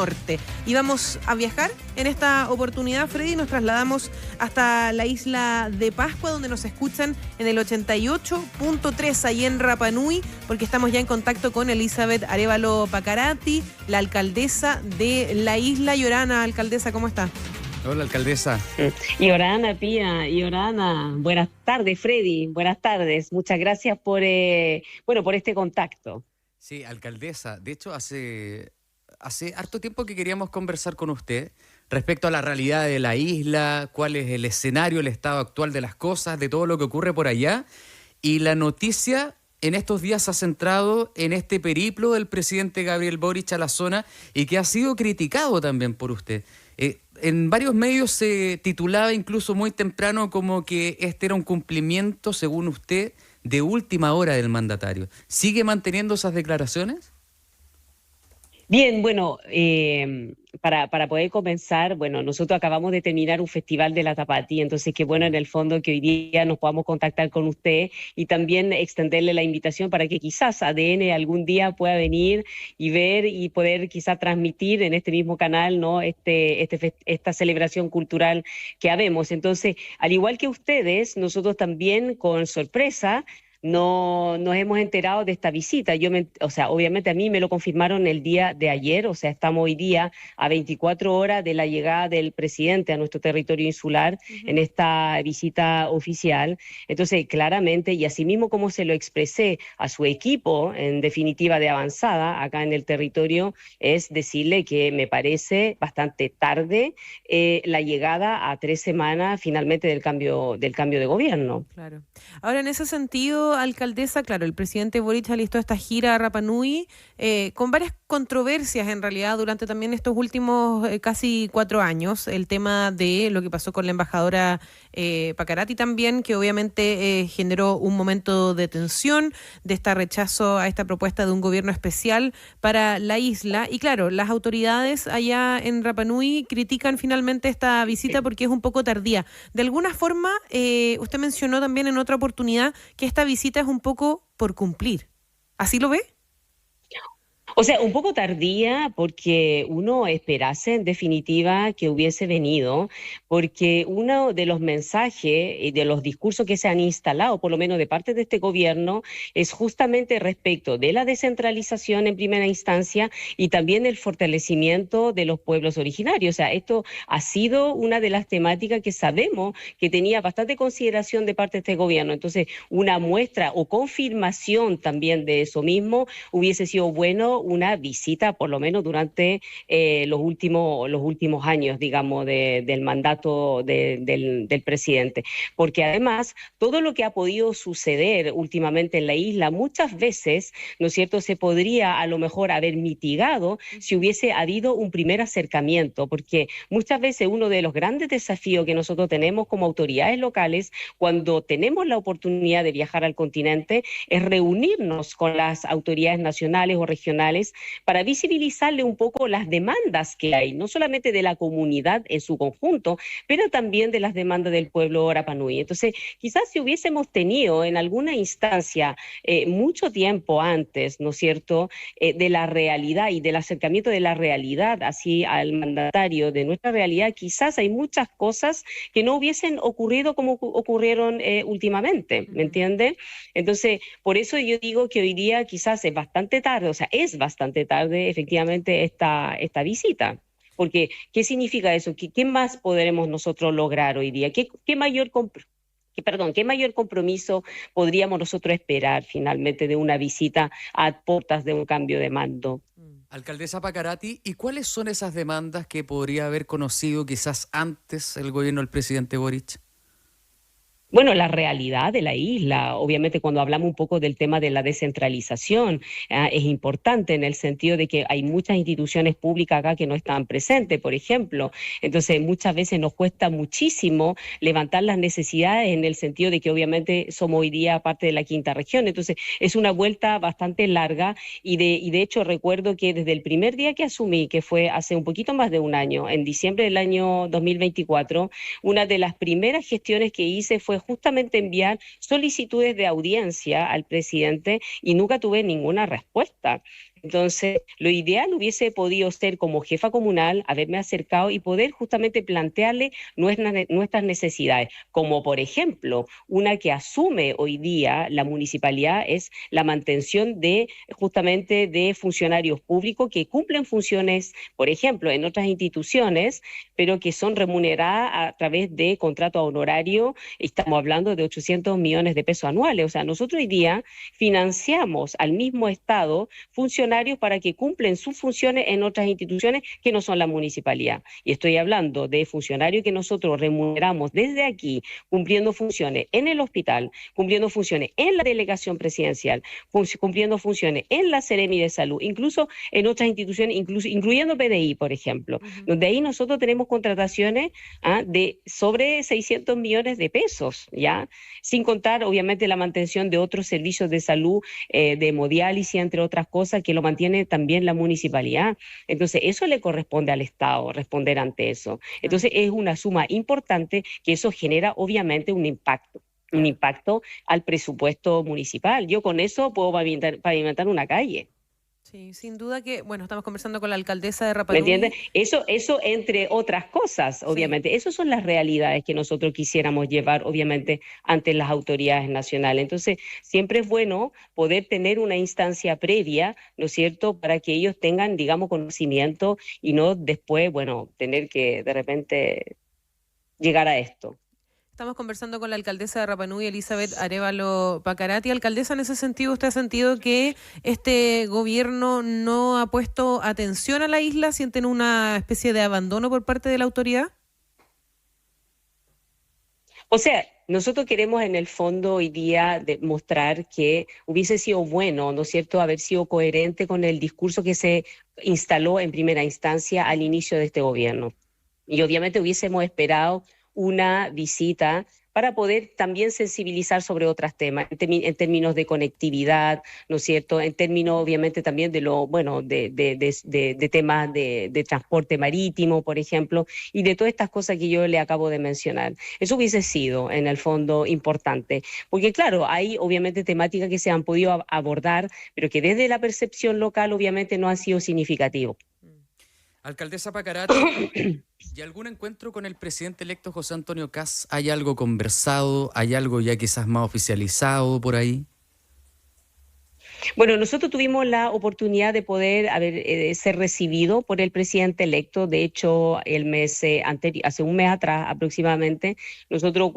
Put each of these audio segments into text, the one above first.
norte. Y vamos a viajar en esta oportunidad, Freddy. Nos trasladamos hasta la isla de Pascua, donde nos escuchan en el 88.3, ahí en Rapa Nui, porque estamos ya en contacto con Elizabeth Arévalo Pacarati, la alcaldesa de la isla. Yorana, alcaldesa, ¿cómo está? Hola, alcaldesa. Yorana, Pía, Yorana. Buenas tardes, Freddy. Buenas tardes. Muchas gracias por este contacto. Sí, alcaldesa. De hecho, hace harto tiempo que queríamos conversar con usted respecto a la realidad de la isla, cuál es el escenario, el estado actual de las cosas, de todo lo que ocurre por allá. Y la noticia en estos días se ha centrado en este periplo del presidente Gabriel Boric a la zona y que ha sido criticado también por usted. En varios medios se titulaba incluso muy temprano como que este era un cumplimiento, según usted, de última hora del mandatario. ¿Sigue manteniendo esas declaraciones? Bien, bueno, para poder comenzar, bueno, nosotros acabamos de terminar un festival de la Tapatía, entonces qué bueno en el fondo que hoy día nos podamos contactar con usted y también extenderle la invitación para que quizás ADN algún día pueda venir y ver y poder quizás transmitir en este mismo canal, ¿no? Esta celebración cultural que habemos. Entonces, al igual que ustedes, nosotros también con sorpresa no nos hemos enterado de esta visita. Obviamente a mí me lo confirmaron el día de ayer, o sea, estamos hoy día a 24 horas de la llegada del presidente a nuestro territorio insular en esta visita oficial. Entonces, claramente, y asimismo como se lo expresé a su equipo, en definitiva de avanzada, acá en el territorio, es decirle que me parece bastante tarde la llegada a 3 semanas finalmente del cambio de gobierno. Claro. Ahora, en ese sentido, alcaldesa, claro, el presidente Boric alistó esta gira a Rapa Nui con varias controversias en realidad durante también estos últimos casi 4 años. El tema de lo que pasó con la embajadora Pacarati también, que obviamente generó un momento de tensión, de este rechazo a esta propuesta de un gobierno especial para la isla. Y claro, las autoridades allá en Rapa Nui critican finalmente esta visita porque es un poco tardía. De alguna forma, usted mencionó también en otra oportunidad que esta visita es un poco por cumplir. ¿Así lo ve? O sea, un poco tardía porque uno esperase en definitiva que hubiese venido, porque uno de los mensajes y de los discursos que se han instalado, por lo menos de parte de este gobierno, es justamente respecto de la descentralización en primera instancia y también el fortalecimiento de los pueblos originarios. O sea, esto ha sido una de las temáticas que sabemos que tenía bastante consideración de parte de este gobierno. Entonces, una muestra o confirmación también de eso mismo hubiese sido bueno una visita, por lo menos durante los últimos años, digamos, del mandato del presidente. Porque además, todo lo que ha podido suceder últimamente en la isla, muchas veces, ¿no es cierto?, se podría a lo mejor haber mitigado si hubiese habido un primer acercamiento, porque muchas veces uno de los grandes desafíos que nosotros tenemos como autoridades locales, cuando tenemos la oportunidad de viajar al continente, es reunirnos con las autoridades nacionales o regionales para visibilizarle un poco las demandas que hay, no solamente de la comunidad en su conjunto, pero también de las demandas del pueblo Rapa Nui. Entonces, quizás si hubiésemos tenido en alguna instancia mucho tiempo antes, ¿no es cierto?, de la realidad y del acercamiento de la realidad así al mandatario de nuestra realidad, quizás hay muchas cosas que no hubiesen ocurrido como ocurrieron últimamente, ¿me entiende? Entonces, por eso yo digo que hoy día quizás es bastante tarde, o sea, es bastante tarde efectivamente esta visita. Porque, ¿qué significa eso? ¿Qué más podremos nosotros lograr hoy día? ¿Qué mayor compromiso podríamos nosotros esperar finalmente de una visita a puertas de un cambio de mando? Alcaldesa Pacarati, ¿y cuáles son esas demandas que podría haber conocido quizás antes el gobierno del presidente Boric? Bueno, la realidad de la isla, obviamente cuando hablamos un poco del tema de la descentralización, es importante en el sentido de que hay muchas instituciones públicas acá que no están presentes, por ejemplo. Entonces, muchas veces nos cuesta muchísimo levantar las necesidades en el sentido de que obviamente somos hoy día parte de la quinta región. Entonces, es una vuelta bastante larga y de hecho recuerdo que desde el primer día que asumí, que fue hace un poquito más de un año, en diciembre del año 2024, una de las primeras gestiones que hice fue justamente enviar solicitudes de audiencia al presidente y nunca tuve ninguna respuesta. Entonces, lo ideal hubiese podido ser como jefa comunal, haberme acercado y poder justamente plantearle nuestras necesidades, como por ejemplo, una que asume hoy día la municipalidad es la mantención de justamente de funcionarios públicos que cumplen funciones, por ejemplo, en otras instituciones, pero que son remuneradas a través de contrato honorario. Estamos hablando de 800 millones de pesos anuales. O sea, nosotros hoy día financiamos al mismo Estado funcionarios para que cumplen sus funciones en otras instituciones que no son la municipalidad. Y estoy hablando de funcionarios que nosotros remuneramos desde aquí, cumpliendo funciones en el hospital, cumpliendo funciones en la delegación presidencial, cumpliendo funciones en la Seremi de Salud, incluso en otras instituciones, incluyendo PDI, por ejemplo, donde ahí nosotros tenemos contrataciones de sobre 600 millones de pesos, ¿ya? Sin contar, obviamente, la mantención de otros servicios de salud, de hemodiálisis, entre otras cosas, que lo mantiene también la municipalidad. Entonces, eso le corresponde al Estado, responder ante eso. Entonces, es una suma importante que eso genera, obviamente, un impacto al presupuesto municipal. Yo con eso puedo pavimentar una calle. Sí, sin duda que, bueno, estamos conversando con la alcaldesa de Rapa ¿Me Nui. entiendes? Eso entre otras cosas, obviamente. Sí. Esas son las realidades que nosotros quisiéramos llevar, obviamente, ante las autoridades nacionales. Entonces, siempre es bueno poder tener una instancia previa, ¿no es cierto?, para que ellos tengan, digamos, conocimiento y no después, bueno, tener que de repente llegar a esto. Estamos conversando con la alcaldesa de Rapa Nui, Elizabeth Arévalo Pacarati. Alcaldesa, en ese sentido, ¿usted ha sentido que este gobierno no ha puesto atención a la isla? ¿Sienten una especie de abandono por parte de la autoridad? O sea, nosotros queremos en el fondo hoy día demostrar que hubiese sido bueno, ¿no es cierto?, haber sido coherente con el discurso que se instaló en primera instancia al inicio de este gobierno. Y obviamente hubiésemos esperado una visita para poder también sensibilizar sobre otros temas, en términos de conectividad, ¿no es cierto?, en términos obviamente también de de temas de transporte marítimo, por ejemplo, y de todas estas cosas que yo le acabo de mencionar. Eso hubiese sido, en el fondo, importante, porque claro, hay obviamente temáticas que se han podido abordar, pero que desde la percepción local obviamente no han sido significativos. Alcaldesa Pacarati, ¿y algún encuentro con el presidente electo José Antonio Kast? ¿Hay algo conversado? ¿Hay algo ya quizás más oficializado por ahí? Bueno, nosotros tuvimos la oportunidad de poder ser recibido por el presidente electo. De hecho, el mes anterior, hace un mes atrás aproximadamente, nosotros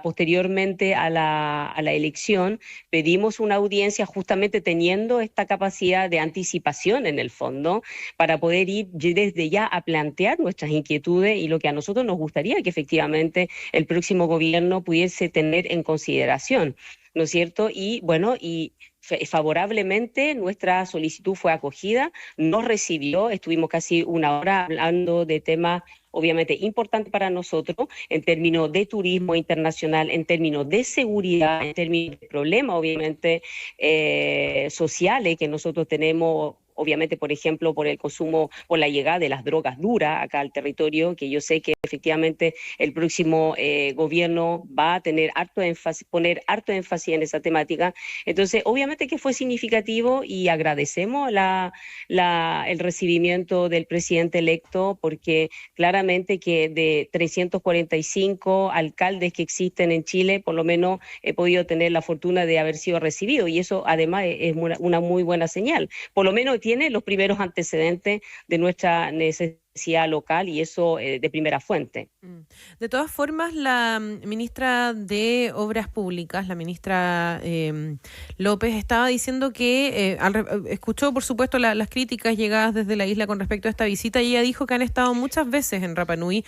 posteriormente a la elección pedimos una audiencia justamente teniendo esta capacidad de anticipación en el fondo para poder ir desde ya a plantear nuestras inquietudes y lo que a nosotros nos gustaría que efectivamente el próximo gobierno pudiese tener en consideración, ¿no es cierto? Y bueno, y favorablemente nuestra solicitud fue acogida, nos recibió, estuvimos casi una hora hablando de temas obviamente importantes para nosotros en términos de turismo internacional, en términos de seguridad, en términos de problemas obviamente sociales que nosotros tenemos. Obviamente, por ejemplo, por el consumo, por la llegada de las drogas duras acá al territorio, que yo sé que efectivamente el próximo gobierno va a poner harto énfasis en esa temática. Entonces, obviamente que fue significativo y agradecemos el recibimiento del presidente electo, porque claramente que de 345 alcaldes que existen en Chile, por lo menos he podido tener la fortuna de haber sido recibido, y eso además es una muy buena señal. Por lo menos tiene los primeros antecedentes de nuestra necesidad local y eso de primera fuente. De todas formas, la ministra de Obras Públicas, la ministra López, estaba diciendo que escuchó, por supuesto, las críticas llegadas desde la isla con respecto a esta visita, y ella dijo que han estado muchas veces en Rapa Nui,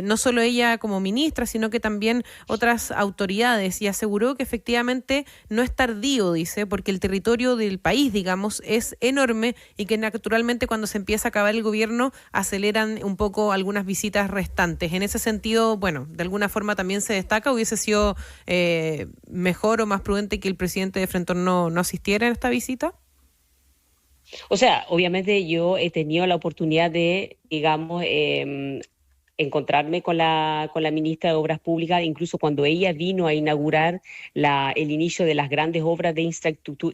no solo ella como ministra, sino que también otras autoridades, y aseguró que efectivamente no es tardío, dice, porque el territorio del país, digamos, es enorme y que naturalmente cuando se empieza a acabar el gobierno aceleran un poco algunas visitas restantes. En ese sentido, bueno, de alguna forma también se destaca, hubiese sido mejor o más prudente que el presidente de Frentón no asistiera en esta visita. O sea, obviamente yo he tenido la oportunidad de, digamos, encontrarme con la ministra de Obras Públicas, incluso cuando ella vino a inaugurar el inicio de las grandes obras de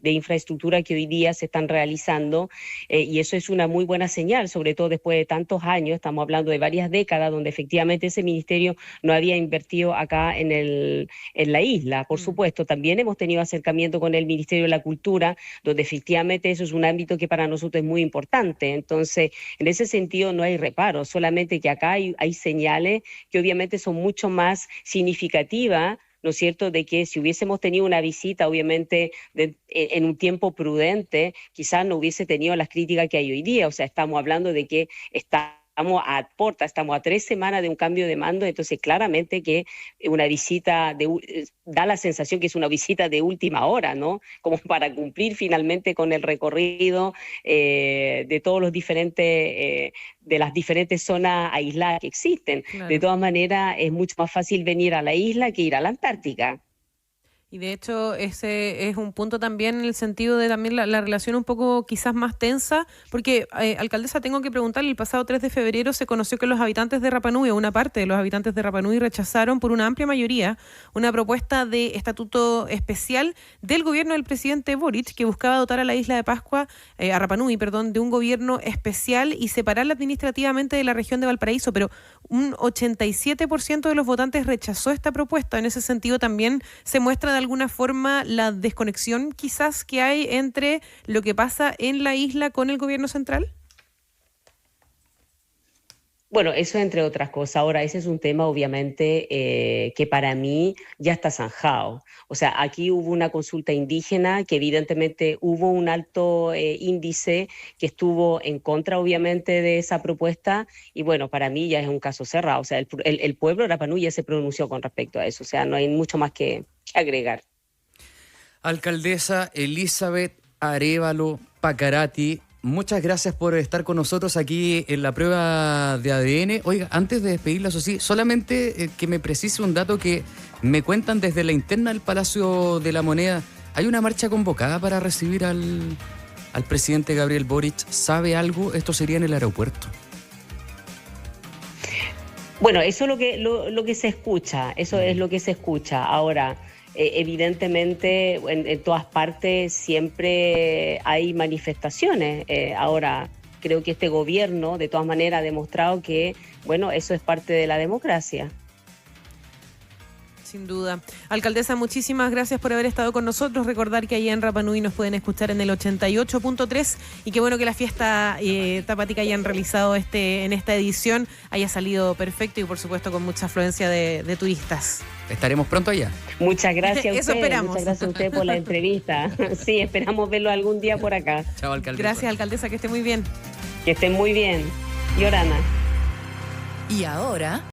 infraestructura que hoy día se están realizando, y eso es una muy buena señal, sobre todo después de tantos años, estamos hablando de varias décadas, donde efectivamente ese ministerio no había invertido acá en la isla. Por supuesto, también hemos tenido acercamiento con el Ministerio de la Cultura, donde efectivamente eso es un ámbito que para nosotros es muy importante. Entonces, en ese sentido no hay reparo, solamente que acá hay señales que obviamente son mucho más significativas, ¿no es cierto?, de que si hubiésemos tenido una visita, obviamente, en un tiempo prudente, quizás no hubiese tenido las críticas que hay hoy día. O sea, estamos hablando de que estamos estamos a 3 semanas de un cambio de mando, entonces claramente que una visita da la sensación que es una visita de última hora, ¿no? Como para cumplir finalmente con el recorrido de todos los diferentes, de las diferentes zonas aisladas que existen. Claro. De todas maneras, es mucho más fácil venir a la isla que ir a la Antártica. Y de hecho ese es un punto también en el sentido de también la relación un poco quizás más tensa, porque alcaldesa, tengo que preguntarle, el pasado 3 de febrero se conoció que los habitantes de Rapa Nui, o una parte de los habitantes de Rapa Nui, rechazaron por una amplia mayoría una propuesta de estatuto especial del gobierno del presidente Boric, que buscaba dotar a la isla de Pascua, a Rapa Nui, perdón, de un gobierno especial y separarla administrativamente de la región de Valparaíso, pero un 87% de los votantes rechazó esta propuesta. En ese sentido también se muestra de alguna forma la desconexión quizás que hay entre lo que pasa en la isla con el gobierno central. Bueno, eso entre otras cosas. Ahora, ese es un tema obviamente que para mí ya está zanjado. O sea, aquí hubo una consulta indígena que evidentemente hubo un alto índice que estuvo en contra obviamente de esa propuesta, y bueno, para mí ya es un caso cerrado. O sea, el pueblo de Rapa Nui ya se pronunció con respecto a eso. O sea, no hay mucho más que agregar. Alcaldesa Elizabeth Arévalo Pacarati, muchas gracias por estar con nosotros aquí en la prueba de ADN. Oiga, antes de despedirla, eso sí, solamente que me precise un dato que me cuentan desde la interna del Palacio de la Moneda. ¿Hay una marcha convocada para recibir al presidente Gabriel Boric? ¿Sabe algo? Esto sería en el aeropuerto. Bueno, eso es lo que se escucha, eso es lo que se escucha. Ahora, evidentemente en todas partes siempre hay manifestaciones. Ahora, creo que este gobierno de todas maneras ha demostrado que, bueno, eso es parte de la democracia. Sin duda. Alcaldesa, muchísimas gracias por haber estado con nosotros. Recordar que allá en Rapa Nui nos pueden escuchar en el 88.3 y qué bueno que la fiesta Tapati hayan realizado en esta edición haya salido perfecto y por supuesto con mucha afluencia de turistas. Estaremos pronto allá. Muchas gracias a ustedes. Eso esperamos. Muchas gracias a ustedes por la entrevista. Sí, esperamos verlo algún día por acá. Chao, alcaldesa. Gracias, alcaldesa, que esté muy bien. Que estén muy bien. Yorana. Y ahora...